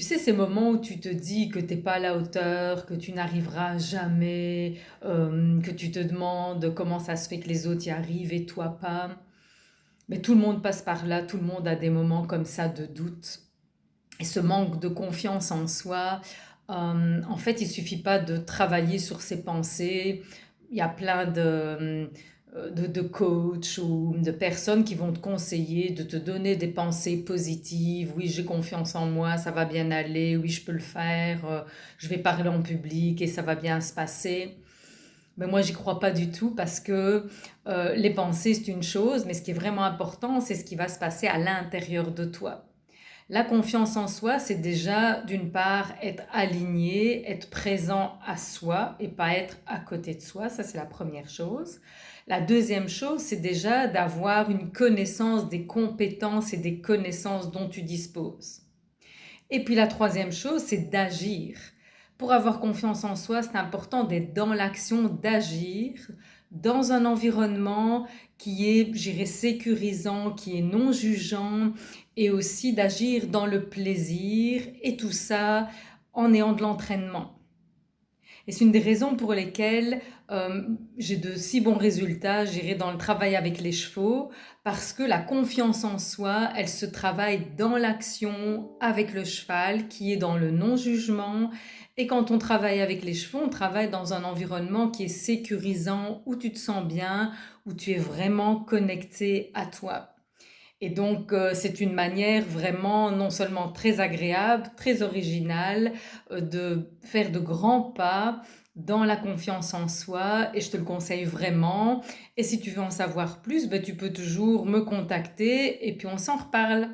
Tu sais, ces moments où tu te dis que t'es pas à la hauteur, que tu n'arriveras jamais, que tu te demandes comment ça se fait que les autres y arrivent et toi pas. Mais tout le monde passe par là, tout le monde a des moments comme ça de doute. Et ce manque de confiance en soi, en fait, il suffit pas de travailler sur ses pensées. Il y a plein de coachs ou de personnes qui vont te conseiller, de te donner des pensées positives. Oui, j'ai confiance en moi, ça va bien aller. Oui, je peux le faire. Je vais parler en public et ça va bien se passer. Mais moi, j'y crois pas du tout parce que les pensées, c'est une chose, mais ce qui est vraiment important, c'est ce qui va se passer à l'intérieur de toi. La confiance en soi, c'est déjà d'une part être aligné, être présent à soi et pas être à côté de soi, ça c'est la première chose. La deuxième chose, c'est déjà d'avoir une connaissance des compétences et des connaissances dont tu disposes. Et puis la troisième chose, c'est d'agir. Pour avoir confiance en soi, c'est important d'être dans l'action, d'agir dans un environnement qui est, je dirais, sécurisant, qui est non jugeant, et aussi d'agir dans le plaisir, et tout ça en ayant de l'entraînement. Et c'est une des raisons pour lesquelles j'ai de si bons résultats, j'irai dans le travail avec les chevaux, parce que la confiance en soi, elle se travaille dans l'action avec le cheval, qui est dans le non-jugement. Et quand on travaille avec les chevaux, on travaille dans un environnement qui est sécurisant, où tu te sens bien, où tu es vraiment connecté à toi. Et donc, c'est une manière vraiment non seulement très agréable, très originale, de faire de grands pas dans la confiance en soi et je te le conseille vraiment. Et si tu veux en savoir plus, ben, tu peux toujours me contacter et puis on s'en reparle.